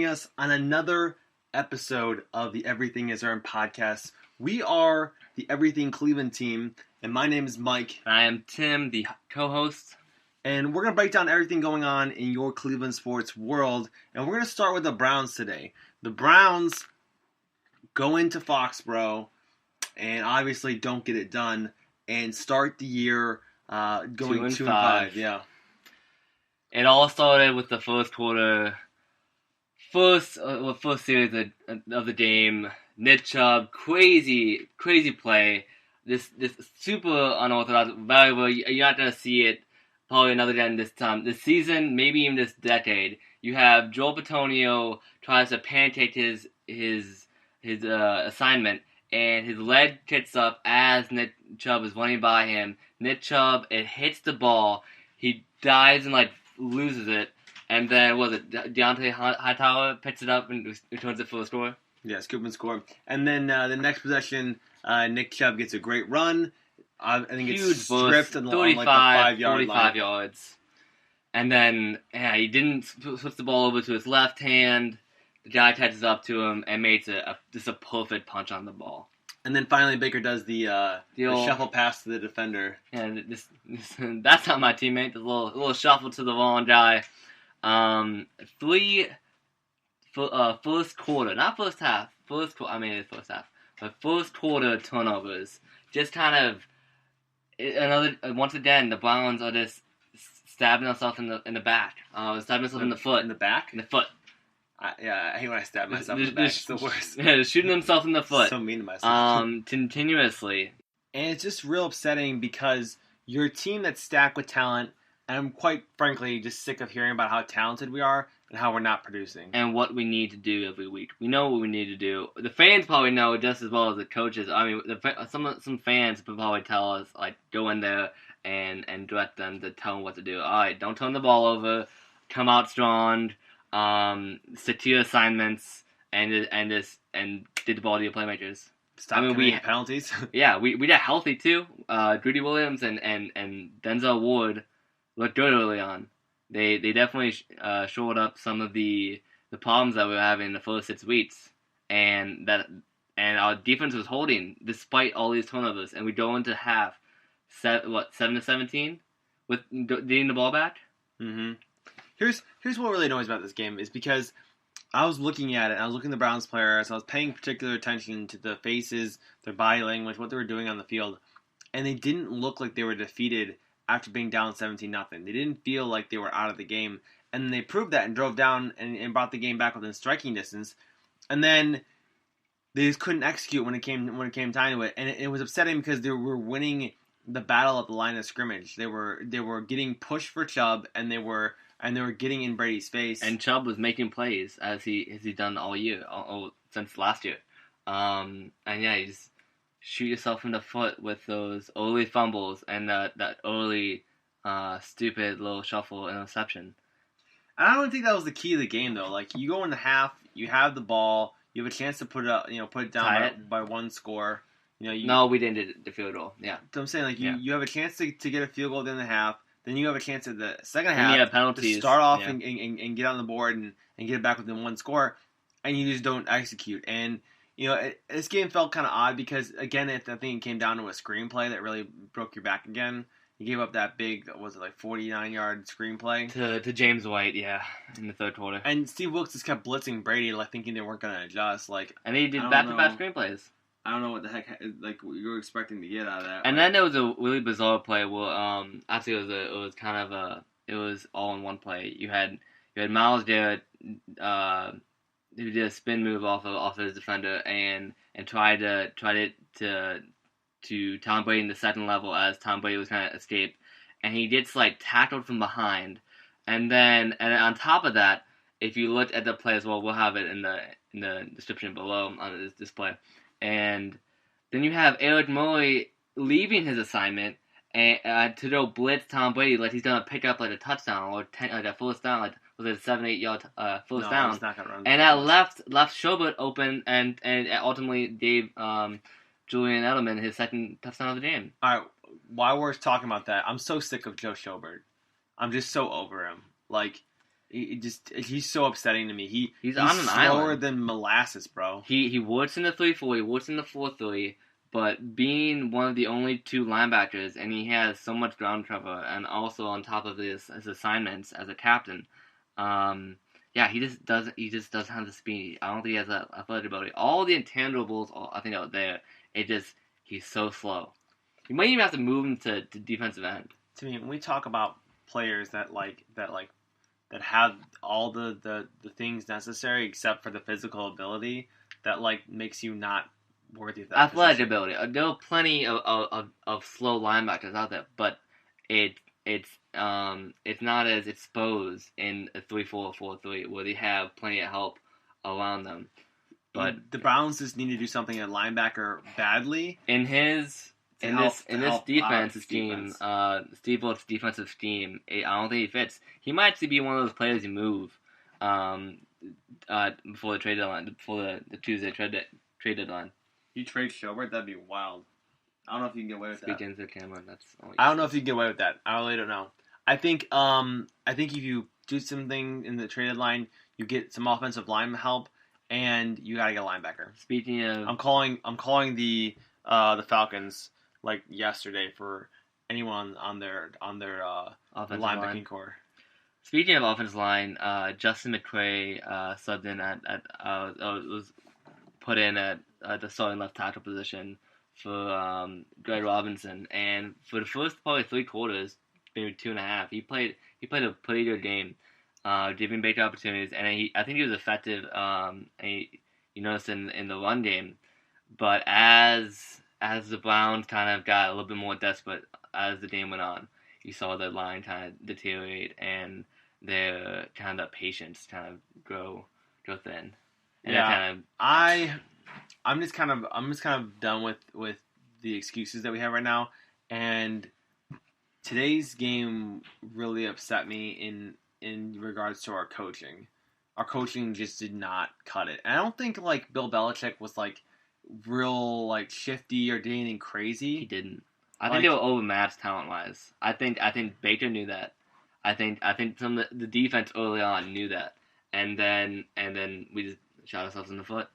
us on another episode of the Everything Is Earned podcast. We are the Everything Cleveland team, and my name is Mike. I am Tim, the co-host. And we're going to break down everything going on in your Cleveland sports world. And we're going to start with the Browns today. The Browns go into Foxborough and obviously don't get it done and start the year going 2-5. Yeah. It all started with the first quarter, first series of the game. Nick Chubb, crazy play. This super unorthodox, valuable. You're not gonna see it probably another again this time, this season, maybe even this decade. You have Joel Bitonio tries to pancake his assignment, and his leg hits up as Nick Chubb is running by him. Nick Chubb, it hits the ball. He dives and loses it, and then Deontay Hightower picks it up and returns it for a score. Yeah, scoop and score. And then the next possession, Nick Chubb gets a great run. I think huge it's stripped on the 5-yard line. 45 yards. And then he didn't switch the ball over to his left hand. The guy catches up to him and makes just a perfect punch on the ball. And then finally Baker does the shuffle pass to the defender. And that's not my teammate. The little shuffle to the wrong guy. First quarter, not first half. First half. But first quarter turnovers. Just kind of once again, the Browns are just stabbing themselves in the back. Stabbing themselves in the foot. In the back? In the foot. I hate when I stab myself in the back. It's the worst. Yeah, shooting himself in the foot. So mean to myself. Continuously. And it's just real upsetting because you're a team that's stacked with talent, and I'm quite frankly just sick of hearing about how talented we are and how we're not producing. And what we need to do every week. We know what we need to do. The fans probably know just as well as the coaches. I mean, some fans will probably tell us, go in there and direct them to tell them what to do. All right, don't turn the ball over. Come out strong. Stick to your assignments and get the ball to your playmakers. Stop committing penalties. Yeah, we got healthy too. Greedy Williams and Denzel Ward looked good early on. They definitely shored up some of the problems that we were having in the first 6 weeks, and our defense was holding despite all these turnovers, and we go into half 7-17 with getting the ball back. Mm-hmm. Here's what really annoys about this game is because I was looking at it, and I was looking at the Browns players, I was paying particular attention to the faces, their body language, what they were doing on the field, and they didn't look like they were defeated after being down 17-0. They didn't feel like they were out of the game, and they proved that and drove down and brought the game back within striking distance, and then they just couldn't execute when it came time to it, and it was upsetting because they were winning the battle at the line of scrimmage. They were getting pushed for Chubb, and they were getting in Brady's face. And Chubb was making plays as he done all year, since last year. And yeah, you just shoot yourself in the foot with those early fumbles and that early stupid little shuffle interception. I don't think that was the key of the game though. You go in the half, you have the ball, you have a chance to put it down by one score. No, we didn't do the field goal. Yeah, so I'm saying you have a chance to get a field goal in the half. Then you have a chance at the second half penalties. To start off and get on the board and get it back within one score, and you just don't execute. And this game felt kind of odd because again, I think it came down to a screenplay that really broke your back again. You gave up that big, 49-yard screenplay to James White, in the third quarter. And Steve Wilkes just kept blitzing Brady, thinking they weren't going to adjust. And he did back-to-back screenplays. I don't know what the heck what you were expecting to get out of that. And then there was a really bizarre play where actually it was all in one play. You had Myles Garrett who did a spin move off of his defender and tried to Tom Brady in the second level as Tom Brady was trying to escape, and he gets tackled from behind, and on top of that, if you look at the play as well, we'll have it in the description below on this display. And then you have Eric Murray leaving his assignment and to go blitz Tom Brady he's gonna pick up a touchdown or a first down, was it a 7-8 yard first down? He's not gonna run. And that left Schobert open and ultimately gave Julian Edelman his second touchdown of the game. All right, while we're talking about that, I'm so sick of Joe Schobert. I'm just so over him. He's so upsetting to me. He's on an slower island. than molasses, bro. He works in the 3-4, he works in the 4-3, but being one of the only 2 linebackers, and he has so much ground cover, and also on top of his assignments as a captain, he just doesn't have the speed. I don't think he has that athletic ability. All the intangibles, I think, out there. He's so slow. You might even have to move him to defensive end. To me, when we talk about players that have all the things necessary except for the physical ability, that makes you not worthy of that athletic position. ability. There are plenty of slow linebackers out there, but it's not as exposed in a 3-4 4-3 where they have plenty of help around them. But the Browns just need to do something at linebacker badly. In this defensive scheme, Steve Wilkes' defensive scheme, I don't think he fits. He might actually be one of those players you move before the trade deadline, before the Tuesday trade deadline. You trade Schobert, that'd be wild. I don't know if you can get away with that. Speak into the camera. I don't know if you can get away with that. I really don't know. I think if you do something in the trade deadline, you get some offensive line help, and you gotta get a linebacker. Speaking of, I'm calling the Falcons yesterday for anyone on their linebacking core. Speaking of offensive line, Justin McCray subbed in was put in at the starting left tackle position for Greg Robinson, and for the first probably 3 quarters, maybe 2.5, he played a pretty good game, giving big opportunities, and I think he was effective. You noticed in the run game, but as the Browns kind of got a little bit more desperate as the game went on, you saw the line kind of deteriorate and their kind of patience kind of grow thin. And yeah, I'm just kind of done with the excuses that we have right now, and today's game really upset me in regards to our coaching. Our coaching just did not cut it. And I don't think Bill Belichick was real shifty or did anything crazy. He didn't. I think they were overmatched talent wise. I think Baker knew that. I think some of the defense early on knew that, and then we just shot ourselves in the foot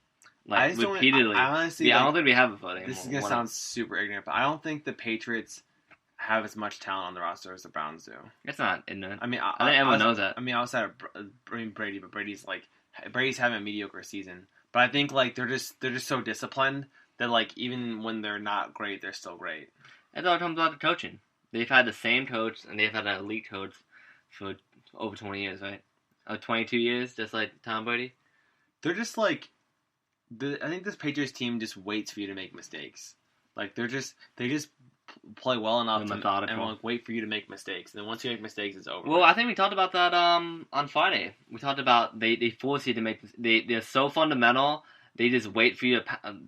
repeatedly. I honestly, I don't think we have a foot anymore. This is gonna sound super ignorant, but I don't think the Patriots have as much talent on the roster as the Browns do. It's not ignorant. I mean, I think everyone knows that. I mean, outside of Brady, but Brady's having a mediocre season. But I think they're just so disciplined that even when they're not great, they're still great. It all comes down to coaching. They've had the same coach, and they've had an elite coach for over 20 years, right? 22 years, just like Tom Brady. They're just I think this Patriots team just waits for you to make mistakes. They just play well enough and wait for you to make mistakes. And then once you make mistakes, it's over. Well, I think we talked about that on Friday. We talked about they force you to make. They're so fundamental. They just wait for you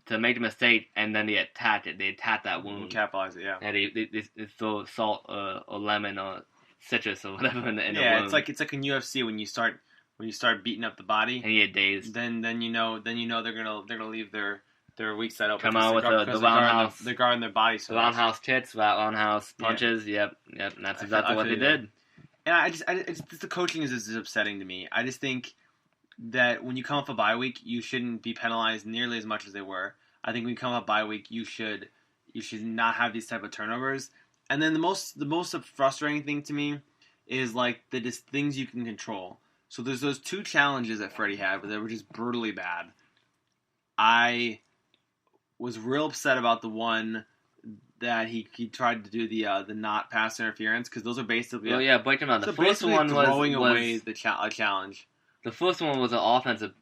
to make a mistake, and then they attack it. They attack that wound. Capitalize it, yeah. And they throw salt or lemon or citrus or whatever in the wound. Yeah, it's like in UFC when you start beating up the body and you get dazed. Then you know they're gonna leave their weak side open. Come out with the roundhouse. They're guarding their body. So roundhouse kicks, roundhouse punches. Yeah. Yep. And that's exactly what they did. And the coaching is just upsetting to me. I just think that when you come off a bye week, you shouldn't be penalized nearly as much as they were. I think when you come off bye week, you should not have these type of turnovers. And then the most frustrating thing to me is the things you can control. So there's those 2 challenges that Freddie had, but they were just brutally bad. I was real upset about the one that he tried to do the not pass interference, because those are basically break them out. The first one was throwing away the challenge. The first one was an offensive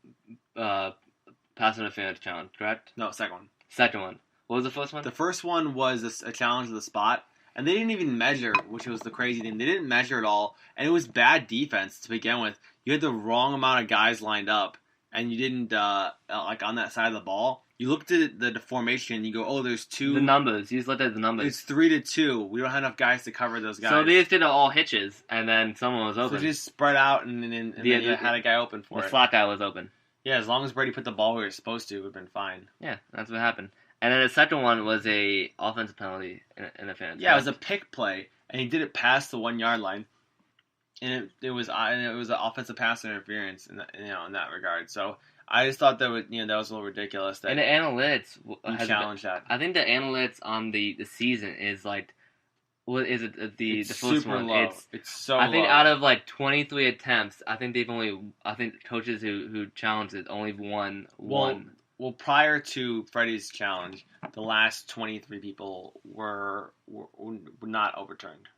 pass interference challenge, correct? No, second one. Second one. What was the first one? The first one was a challenge to the spot, and they didn't even measure, which was the crazy thing. They didn't measure at all, and it was bad defense to begin with. You had the wrong amount of guys lined up, and you didn't on that side of the ball. You looked at the formation, and you go, oh, there's 2. The numbers. You just looked at the numbers. It's 3-2. We don't have enough guys to cover those guys. So these did all hitches, and then someone was open. So just spread out, and then you had a guy open for it. The slot guy was open. Yeah, as long as Brady put the ball where he was supposed to, it would have been fine. Yeah, that's what happened. And then the second one was a offensive penalty in the fans. Yeah, it was a pick play, and he did it past the 1 yard line. and it was an offensive pass interference in that regard. So I just thought that was that was a little ridiculous. That And the analytics you challenged that. I think the analytics on the season is like, what is it? The It's first super one. low. It's so I think low. out of like 23 attempts, I think coaches who challenged it only won one. Well, prior to Freddie's challenge, the last 23 people were not overturned.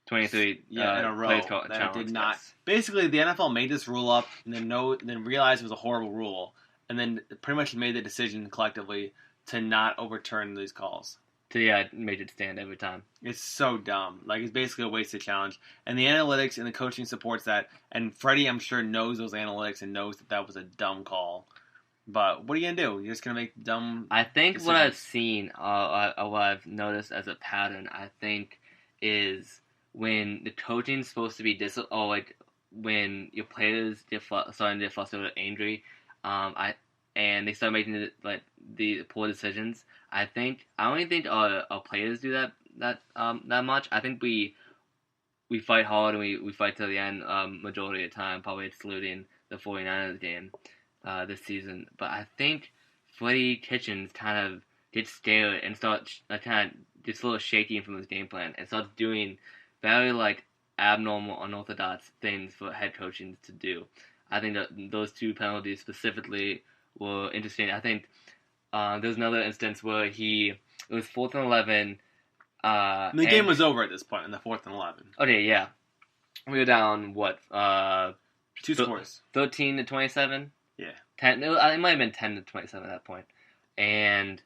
23 in a row that did not. Yes. Basically, the NFL made this rule up and then realized it was a horrible rule, and then pretty much made the decision collectively to not overturn these calls. Made it stand every time. It's so dumb. Like, it's basically a wasted challenge. And the analytics and the coaching supports that. And Freddie, I'm sure, knows those analytics and knows that was a dumb call. But what are you going to do? You're just going to make dumb I think decisions. what I've seen, what I've noticed as a pattern, I think, is when the coaching's supposed to be when your players starting to get frustrated with injury, and they start making the poor decisions. I don't even think our players do that much. I think we fight hard and we fight till the end majority of the time, probably excluding the 49ers game this season. But I think Freddie Kitchens kind of gets scared and starts kind of gets a little shaky from his game plan and starts doing very abnormal, unorthodox things for head coaching to do. I think that those two penalties specifically were interesting. I think there was another instance where it was 4th and 11. The game was over at this point in the 4th and 11. Okay, yeah. We were down, Two scores. 13-27? Yeah. 10. It might have been 10-27 at that point. And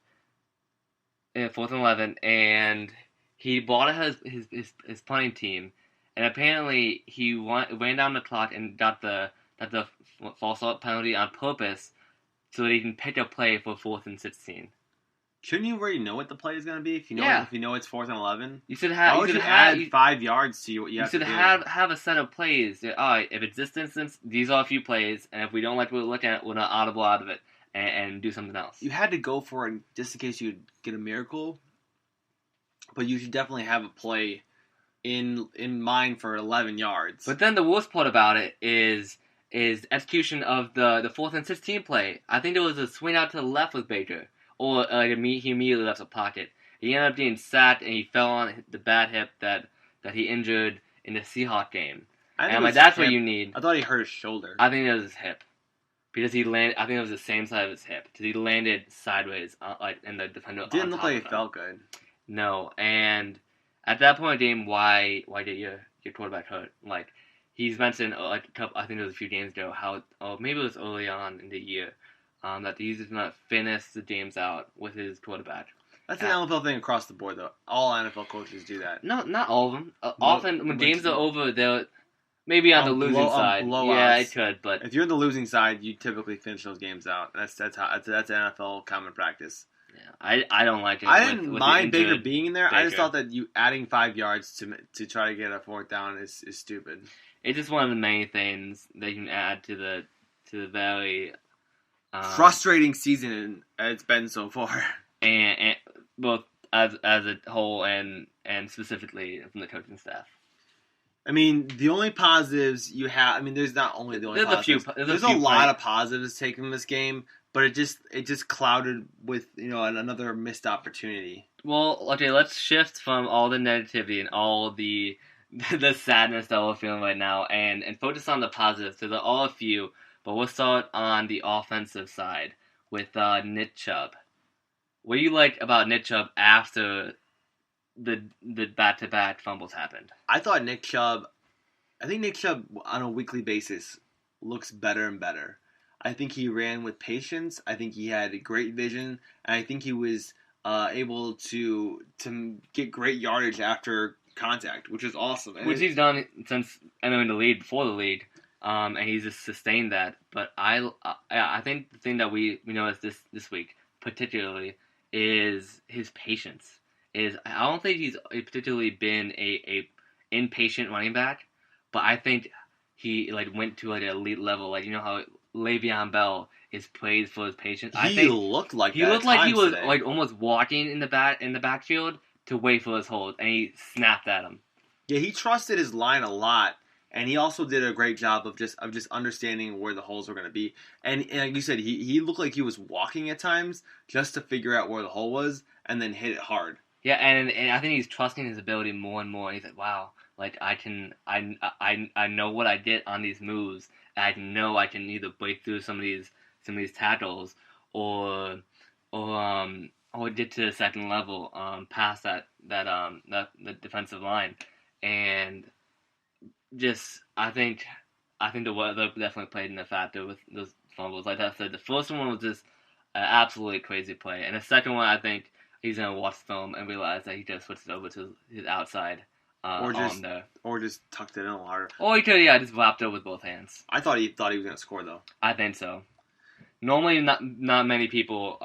4th and 11, and he bought his punting team, and apparently he ran down the clock and got the false start penalty on purpose so that he can pick a play for 4th and 16. Shouldn't you already know what the play is going to be if you know it's 4th and 11? You should have. How would you add 5 yards to what you have to do? You should have a set of plays. All right, if it's this instance, these are a few plays, and if we don't like what we're looking at, we're not audible out of it and do something else. You had to go for it just in case you get a miracle, but you should definitely have a play in mind for 11 yards. But then the worst part about it is execution of the 4th and 16 play. I think there was a swing out to the left with Baker, or he immediately left the pocket. He ended up being sacked, and he fell on the bad hip that he injured in the Seahawks game. And that's what you need. I thought he hurt his shoulder. I think it was his hip. Because he landed, I think it was the same side of his hip. Because he landed sideways, and the defender didn't look like it felt good. No, and at that point in the game, why did your quarterback hurt? He's mentioned I think it was a few games ago maybe it was early on in the year that he did not finish the games out with his quarterback. That's an NFL thing across the board, though. All NFL coaches do that. No, not all of them. Often when games are over, they're maybe on the losing side. Yeah, it could, but if you're on the losing side, you typically finish those games out. That's NFL common practice. Yeah, I don't like it. I didn't mind Baker being in there. Baker. I just thought that you adding 5 yards to try to get a 4th down is stupid. It's just one of the many things that you can add to the very frustrating season it's been so far, and both as a whole and specifically from the coaching staff. I mean, the only positives you have. I mean, there's not only the only positives. There's a lot of positives taken in this game. But it just clouded with another missed opportunity. Well, okay, let's shift from all the negativity and all the sadness that we're feeling right now, and focus on the positives. So there are a few, but we'll start on the offensive side with Nick Chubb. What do you like about Nick Chubb after the back-to-back fumbles happened? I think Nick Chubb on a weekly basis looks better and better. I think he ran with patience. I think he had a great vision, and I think he was able to get great yardage after contact, which is awesome. Which he's done since entering the league, before the league, and he's just sustained that. But I think the thing that we noticed this week particularly is his patience. I don't think he's particularly been a impatient running back, but I think he went to an elite level. How Le'Veon Bell is praised for his patience. He looked like he was today. Almost walking in the backfield to wait for his hold, and he snapped at him. Yeah, he trusted his line a lot, And he also did a great job of just understanding where the holes were going to be. And like you said, he looked like he was walking at times just to figure out where the hole was and then hit it hard. Yeah, and I think he's trusting his ability more and more. He's like, wow, like I know what I did on these moves. And I know I can either break through some of these tackles or get to the second level past that the defensive line. And just I think the weather definitely played in a factor with those fumbles. Like I said, the first one was just an absolutely crazy play, and the second one I think he's gonna watch film and realize that he just switched it over to his outside or just tucked it in a little harder. Or he could just wrapped it with both hands. I thought he was gonna score though. I think so. Normally, not many people.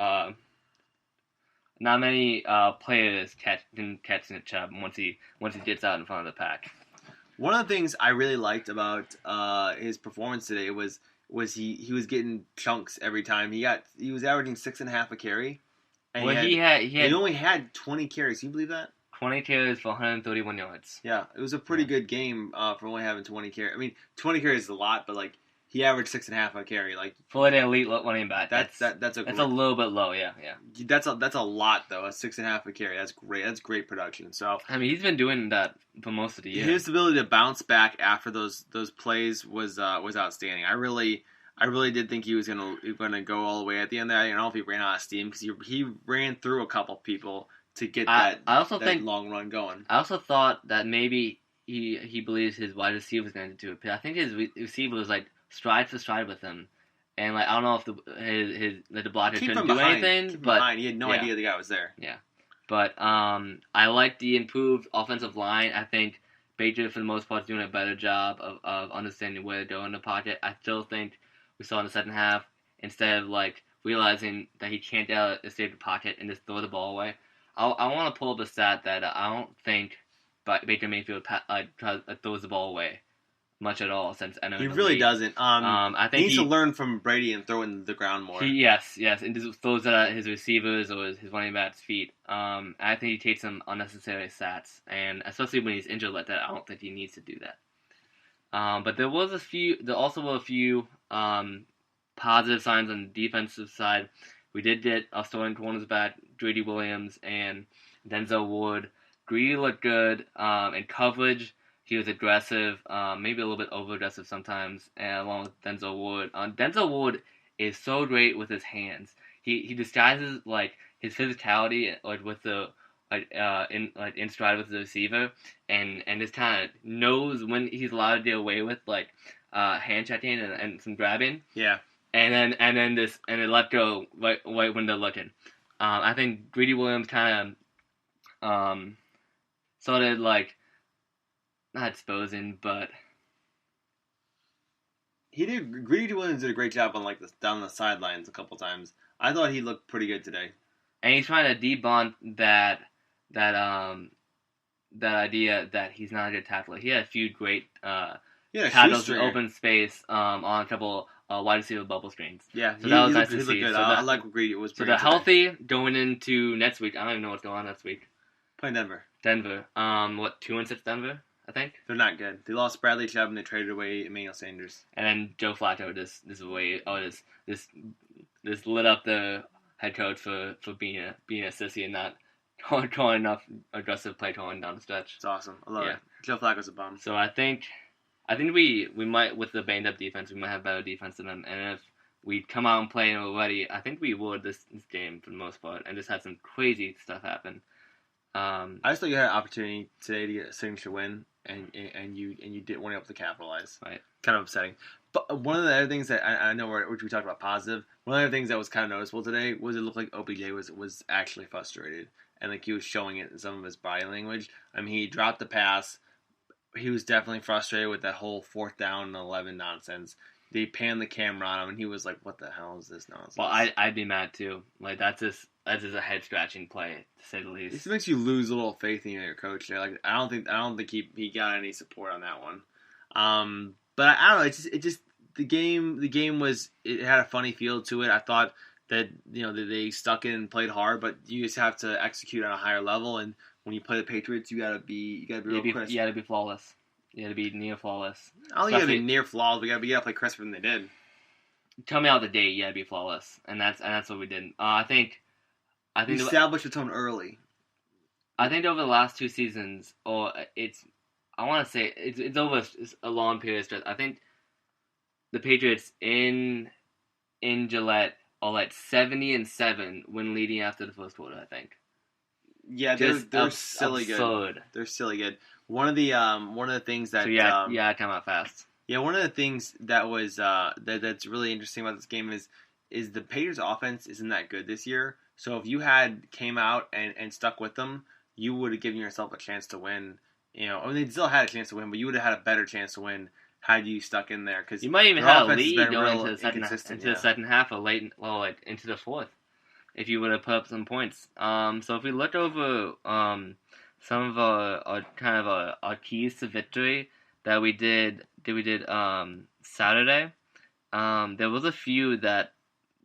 Not many players can catch Nick Chubb once he gets out in front of the pack. One of the things I really liked about his performance today was he was getting chunks every time. He was averaging 6.5 a carry. And he only had 20 carries. Can you believe that? 20 carries for 131 yards. Yeah, it was a pretty good game for only having 20 carries. I mean, 20 carries is a lot, but like he averaged 6.5 a carry. Like for an elite running back, that's a little bit low. Yeah. That's a lot though. A 6.5 a carry. That's great. That's great production. So I mean, he's been doing that for most of the year. His ability to bounce back after those plays was outstanding. I really did think he was gonna go all the way at the end there. I don't know if he ran out of steam because he ran through a couple people to get that long run going. I also thought that maybe he believes his wide receiver was going to do it. But I think his receiver was like stride for stride with him, and like I don't know if the blocker couldn't do anything. But he had no idea the guy was there. Yeah, but I like the improved offensive line. I think Baker for the most part is doing a better job of understanding where to go in the pocket. I still think we saw in the second half, instead of like realizing that he can't escape the pocket and just throw the ball away. I want to pull up a stat that I don't think Baker Mayfield throws the ball away much at all since entering he the really league. Doesn't. I think he needs to learn from Brady and throw in the ground more. Yes, and just throws it at his receivers or his running back's feet. I think he takes some unnecessary stats, and especially when he's injured like that, I don't think he needs to do that. But there also were a few positive signs on the defensive side. We did get our starting corners back, Greedy Williams and Denzel Ward. Greedy looked good in coverage. He was aggressive, maybe a little bit over-aggressive sometimes, and along with Denzel Ward. Denzel Ward is so great with his hands. He disguises like his physicality like with the in stride with the receiver, and just kind of knows when he's allowed to get away with like hand checking and some grabbing. Yeah. And then let go right when they're looking. I think Greedy Williams kind of started like not exposing, but Greedy Williams did a great job on like down the sidelines a couple times. I thought he looked pretty good today. And he's trying to debunk that idea that he's not a good tackler. He had a few great tackles in open space on a couple wide receiver bubble screens. Yeah, so that was nice to see. Good. I like what Greedy was. So they're healthy going into next week. I don't even know what's going on next week. Playing Denver. 2-6 Denver, I think. They're not good. They lost Bradley Chubb and they traded away Emmanuel Sanders. And then Joe Flacco just lit up the head coach for being a sissy and not calling enough aggressive play calling down the stretch. It's awesome. I love it. Joe Flacco's a bum. So I think we might, with the banged up defense, we might have better defense than them. And if we come out and play already, I think we would this game for the most part, and just had some crazy stuff happen. I just thought you had an opportunity today to get a signature win, and you weren't able to capitalize. Right. Kind of upsetting. But one of the other things that I know which we talked about positive, one of the other things that was kind of noticeable today was it looked like OBJ was actually frustrated, and like he was showing it in some of his body language. I mean, he dropped the pass. He was definitely frustrated with that whole 4th down and 11 nonsense. They panned the camera on him, and he was like, "What the hell is this nonsense?" Well, I'd be mad too. Like that's just a head scratching play, to say the least. This makes you lose a little faith in your coach there. Like I don't think he got any support on that one. But I don't know. It just the game was, it had a funny feel to it. I thought that that they stuck in and played hard, but you just have to execute on a higher level. And when you play the Patriots, you gotta be real crisp. You gotta be flawless. You had to be near flawless. I don't think you got to be near flawless. We got to play crisper than they did. Tell me out the date. You had to be flawless, and that's what we did. I think we established the tone early. I think over the last 2 seasons, I want to say it's over a long period of stretch. I think the Patriots in Gillette are like 70-7 when leading after the first quarter. I think. Yeah, they're silly absurd. Good. They're silly good. One of the things that come out fast. Yeah, one of the things that was that's really interesting about this game is the Patriots offense isn't that good this year. So if you came out and stuck with them, you would have given yourself a chance to win. I mean, they still had a chance to win, but you would have had a better chance to win had you stuck in there. Because you might even have a lead going into the second half or into the fourth if you would have put up some points. So if we look over some of our kind of our keys to victory that we did Saturday, there was a few that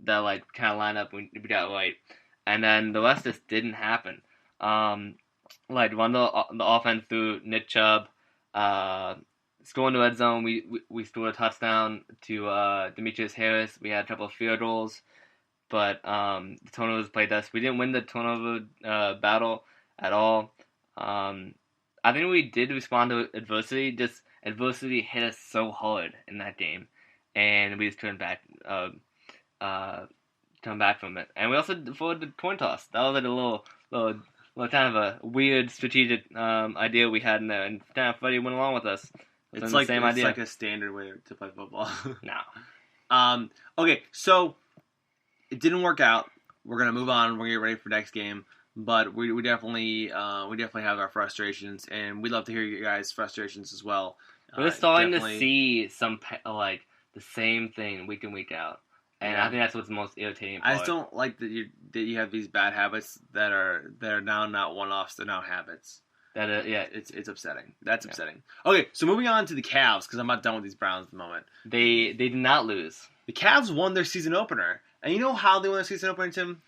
like kind of lined up when we got right, and then the rest just didn't happen. Like one of the offense through Nick Chubb, scoring the red zone. We scored a touchdown to Demetrius Harris. We had a couple of field goals, but the turnovers played us. We didn't win the turnover battle at all. I think we did respond to adversity. Just adversity hit us so hard in that game, and we just turned back from it. And we also forward the coin toss. That was like a little kind of a weird strategic idea we had in there, and kind of Freddie went along with us. It's like the same idea. It's like a standard way to play football. No. Okay, so it didn't work out. We're gonna move on. We're gonna get ready for next game. But we definitely have our frustrations, and we'd love to hear your guys' frustrations as well. We're starting to see some like the same thing week in, week out, and I think that's what's the most irritating part. I just don't like that you have these bad habits that are now not one-offs; they're now habits. It's upsetting. That's upsetting. Okay, so moving on to the Cavs because I'm not done with these Browns at the moment. They did not lose. The Cavs won their season opener, and you know how they won their season opener, Tim?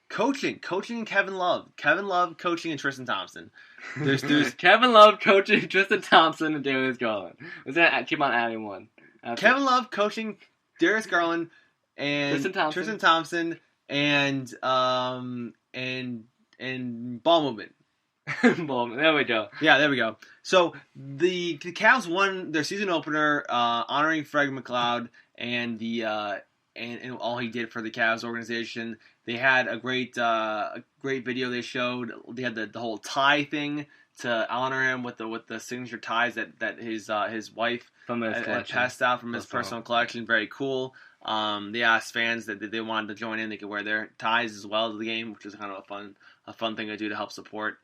Coaching and Kevin Love. Kevin Love coaching and Tristan Thompson. There's Kevin Love coaching Tristan Thompson and Darius Garland. Was that keep on adding one? Kevin Love coaching Darius Garland and Tristan Thompson and ball movement. There we go. Yeah, there we go. So the Cavs won their season opener, honoring Fred McLeod and and all he did for the Cavs organization. They had a great video they showed. They had the whole tie thing to honor him with the signature ties that his wife had passed out from his personal collection. Very cool. They asked fans that they wanted to join in. They could wear their ties as well to the game, which is kind of a fun thing to do to help support.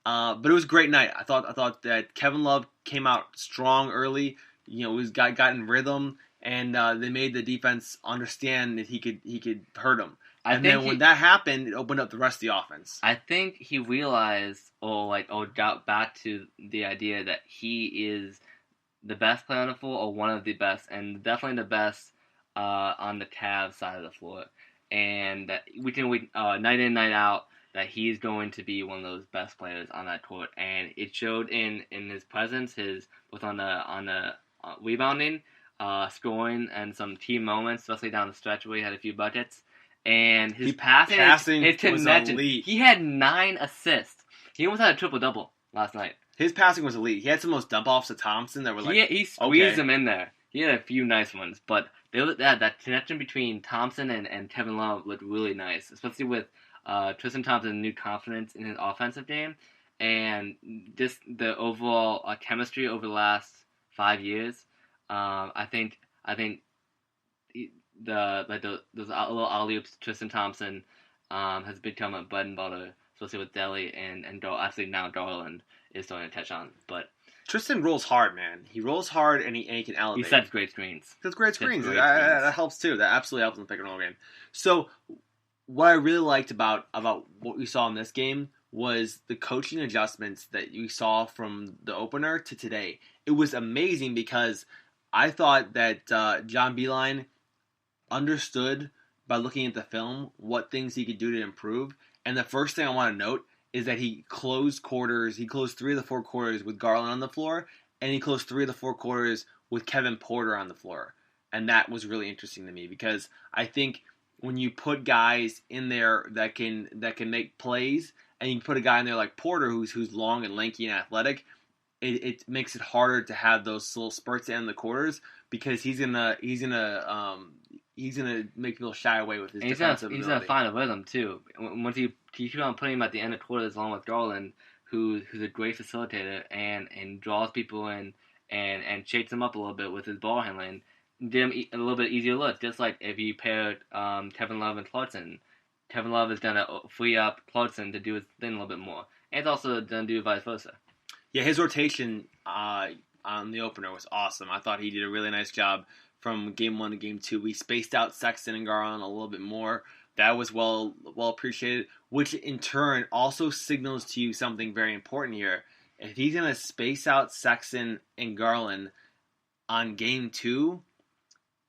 But it was a great night. I thought that Kevin Love came out strong early. Got in rhythm, and they made the defense understand that he could hurt them. And then when that happened, it opened up the rest of the offense. I think he realized, got back to the idea that he is the best player on the floor, or one of the best, and definitely the best on the Cavs side of the floor. And that we can night in, night out, that he's going to be one of those best players on that court. And it showed in his presence, both on the rebounding, scoring, and some team moments, especially down the stretch where he had a few buckets. And his passing his connection. Was elite. He had 9 assists. He almost had a triple-double last night. His passing was elite. He had some of those dump-offs to Thompson that were like... He squeezed them in there. He had a few nice ones. But that connection between Thompson and Kevin Love looked really nice, especially with Tristan Thompson's new confidence in his offensive game. And just the overall chemistry over the last 5 years. I think those little alley-oops Tristan Thompson has become a bread and butter, especially with Delly and actually now Garland is starting to touch on. But Tristan rolls hard, man. He rolls hard and he can elevate. He sets great screens. That helps too. That absolutely helps in the pick and roll game. So what I really liked about what we saw in this game was the coaching adjustments that you saw from the opener to today. It was amazing because I thought that John Beilein understood by looking at the film what things he could do to improve. And the first thing I want to note is that he closed quarters. He closed 3 of the 4 quarters with Garland on the floor, and he closed 3 of the 4 quarters with Kevin Porter on the floor. And that was really interesting to me because I think when you put guys in there that can make plays, and you put a guy in there like Porter who's long and lanky and athletic, it makes it harder to have those little spurts in the quarters because he's gonna make people shy away with his defensive ability. He's gonna find a rhythm too. Once you keep on putting him at the end of quarters along with Garland, who's a great facilitator and draws people in and shakes them up a little bit with his ball handling, give him a little bit easier look. Just like if you paired Kevin Love and Clarkson, Kevin Love is gonna free up Clarkson to do his thing a little bit more, and it's also gonna do vice versa. Yeah, his rotation on the opener was awesome. I thought he did a really nice job from game 1 to game 2. We spaced out Sexton and Garland a little bit more. That was well appreciated, which in turn also signals to you something very important here. If he's going to space out Sexton and Garland on game 2,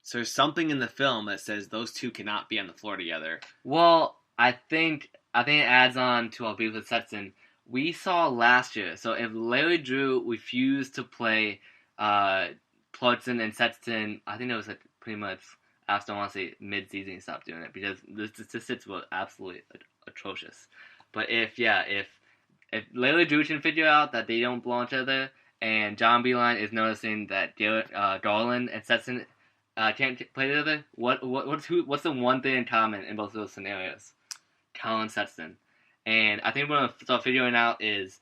so there's something in the film that says those two cannot be on the floor together. Well, I think it adds on to our beef with Sexton. We saw last year, so if Larry Drew refused to play Clarkson and Sexton, I think it was pretty much after, I want to say, mid-season he stopped doing it because the statistics were absolutely atrocious. But if Larry Drew can figure out that they don't belong to each other, and John Beilein is noticing that Garland and Sexton can't play together, what's the one thing in common in both of those scenarios? Colin Sexton. And I think what I'm gonna start figuring out is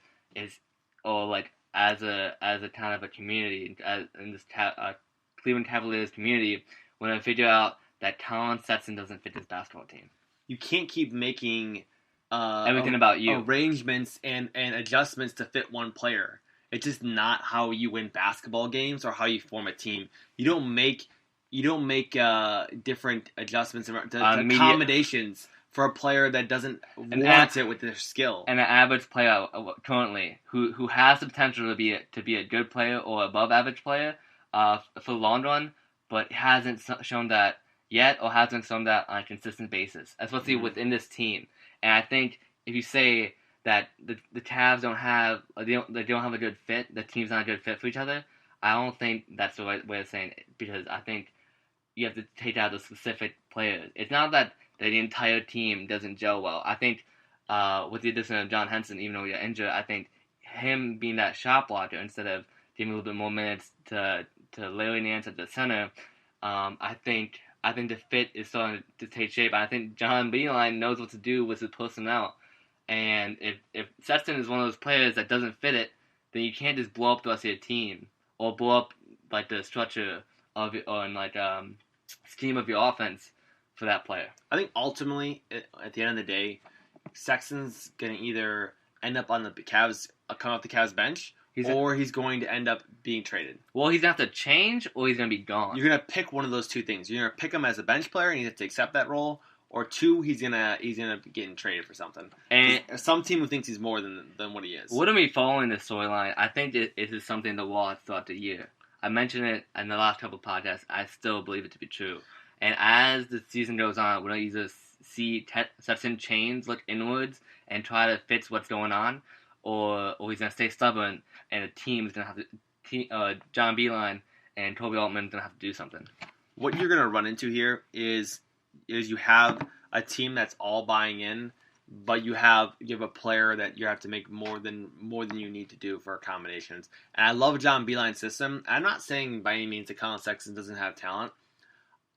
like as a kind of a community, in this Cleveland Cavaliers community, we're gonna figure out that Colin Sexton doesn't fit this basketball team. You can't keep making everything about you arrangements and adjustments to fit one player. It's just not how you win basketball games or how you form a team. You don't make different adjustments and accommodations for a player that doesn't want it with their skill. And an average player currently who has the potential to be a good player or above average player for the long run, but hasn't shown that yet or hasn't shown that on a consistent basis, especially within this team. And I think if you say that the Cavs don't have a good fit, the team's not a good fit for each other, I don't think that's the right way of saying it, because I think you have to take out the specific players. It's not that the entire team doesn't gel well. I think with the addition of John Henson, even though he's injured, I think him being that shot blocker instead of giving a little bit more minutes to Larry Nance at the center, I think the fit is starting to take shape. I think John Beilein knows what to do with his personnel. And if Sexton is one of those players that doesn't fit it, then you can't just blow up the rest of your team or blow up like the structure of scheme of your offense for that player. I think ultimately, at the end of the day, Sexton's going to either end up on the Cavs, come off the Cavs bench, or he's going to end up being traded. Well, he's going to have to change, or he's going to be gone. You're going to pick one of those two things. You're going to pick him as a bench player, and you have to accept that role, or two, he's gonna be getting traded for something. And some team who thinks he's more than what he is. Wouldn't be following this storyline. I think it is something to watch throughout the year. I mentioned it in the last couple of podcasts. I still believe it to be true. And as the season goes on, we're going to either see Sexton chains look inwards and try to fix what's going on, or he's going to stay stubborn, and the team's going to have to, John Beilein and Toby Altman's going to have to do something. What you're going to run into here is you have a team that's all buying in, but you have a player that you have to make more than you need to do for accommodations. And I love John Beilein's system. I'm not saying by any means that Colin Sexton doesn't have talent.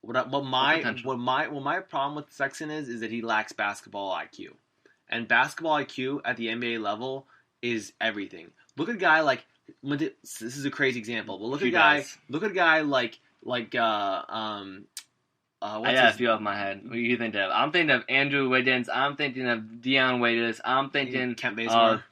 What my problem with Sexton is that he lacks basketball IQ, and basketball IQ at the NBA level is everything. Look at a guy like this is a crazy example, but look at a guy like I got a few off my head. What do you think of? I'm thinking of Andrew Wiggins. I'm thinking of Deion Waiters. I'm thinking Kent Bazemore.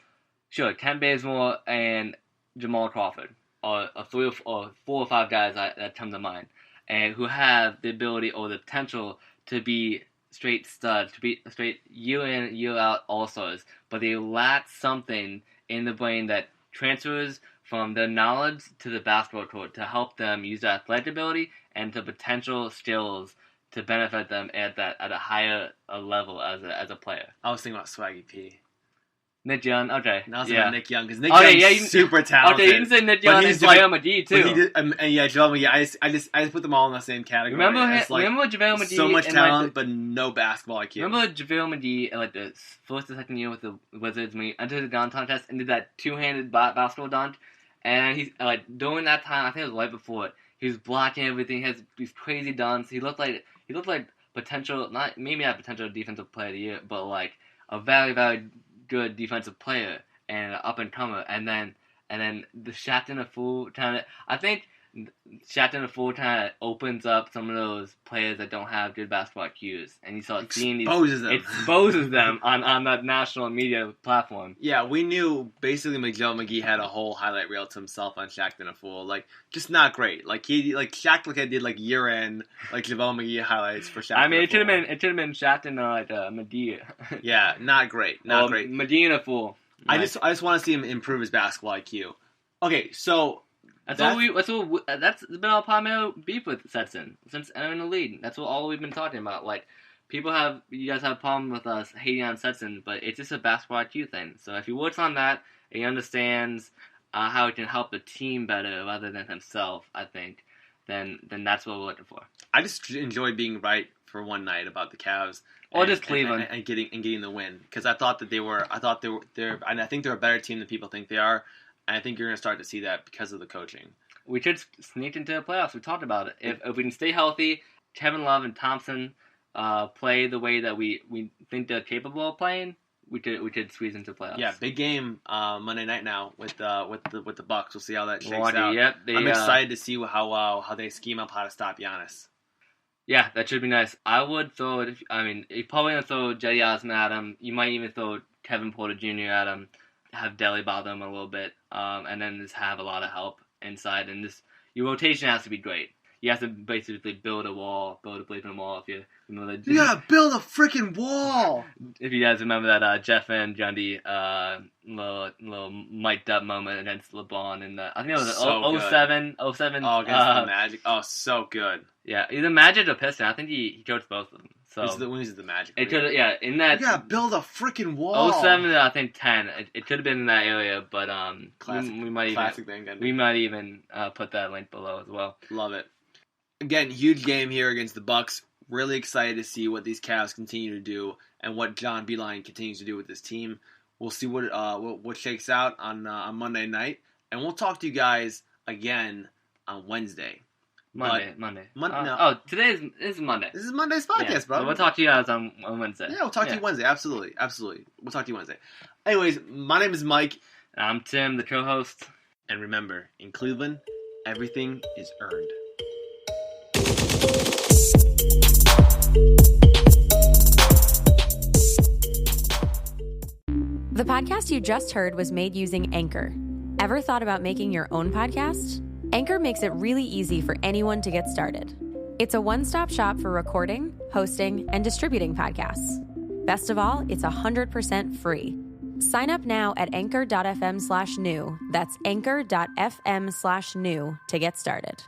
Kent Bazemore and Jamal Crawford are 4 or 5 guys that come to mind, and who have the ability or the potential to be straight studs, to be straight year in, year out all-stars, but they lack something in the brain that transfers from their knowledge to the basketball court to help them use their athletic ability and the potential skills to benefit them at a higher level as a player. I was thinking about Swaggy P. Nick Young, okay. Now it's yeah. about Nick Young, because Nick Young's super talented. Okay, you can say Nick Young and JaVale McGee, too. JaVale McGee, I just put them all in the same category. Remember JaVale McGee? So much talent, but no basketball IQ. Remember JaVale McGee in the first or second year with the Wizards when he entered the dunk contest and did that two-handed basketball dunk? And he's, during that time, I think it was right before it, he was blocking everything, he has these crazy dunks. He looked like potential, maybe not potential defensive player of the year, but a very, very good defensive player and an up-and-comer, and then the Shaq in a fool I think Shaq in a fool kind of opens up some of those players that don't have good basketball IQs, and you start seeing exposes them on that national media platform. Yeah, we knew basically JaVale McGee had a whole highlight reel to himself on Shaq in a fool, just not great. Shaq did year end JaVale McGee highlights for Shaq. I mean, it should have been Shaq and McGee. Yeah, not great, great. McGee in a fool. I just want to see him improve his basketball IQ. Okay, so. That's been our primary beef with Stetson since entering the league. That's all we've been talking about. You guys have a problem with us hating on Stetson, but it's just a basketball IQ thing. So if he works on that, and he understands how he can help the team better rather than himself, I think, then that's what we're looking for. I just enjoyed being right for one night about the Cavs. Or just Cleveland and getting the win, because I thought and I think they're a better team than people think they are. And I think you're going to start to see that because of the coaching. We should sneak into the playoffs. We talked about it. If we can stay healthy, Kevin Love and Thompson play the way that we think they're capable of playing, we could squeeze into playoffs. Yeah, big game Monday night now with the Bucks. We'll see how that shakes out. Yep, I'm excited to see how they scheme up how to stop Giannis. Yeah, that should be nice. I would throw it. You're probably gonna throw Jetty Osman at him. You might even throw Kevin Porter Jr. at him. Have Delly bother him a little bit, and then just have a lot of help inside. And your rotation has to be great. You have to basically build a bleeping wall. If you remember that. Yeah, build a freaking wall. If you guys remember that Jeff and Gundy little mic'd up moment against LeBron, and I think it was 07. Oh, against the Magic. Oh, so good. Yeah, either Magic or Pistons. I think he coached both of them. So when is the Magic? It could, in that. Yeah, build a freaking wall. 07 to I think 10. It could have been in that area, but classic, we might even put that link below as well. Love it. Again, huge game here against the Bucks. Really excited to see what these Cavs continue to do and what John Beilein continues to do with this team. We'll see what shakes out on Monday night, and we'll talk to you guys again on Wednesday. Monday. No. Oh, today is Monday. This is Monday's podcast, bro. So we'll talk to you guys on Wednesday. Yeah, we'll talk to you Wednesday. Absolutely. We'll talk to you Wednesday. Anyways, my name is Mike. And I'm Tim, the co-host. And remember, in Cleveland, everything is earned. The podcast you just heard was made using Anchor. Ever thought about making your own podcast? Anchor makes it really easy for anyone to get started. It's a one-stop shop for recording, hosting, and distributing podcasts. Best of all, it's 100% free. Sign up now at anchor.fm/new. That's anchor.fm/new to get started.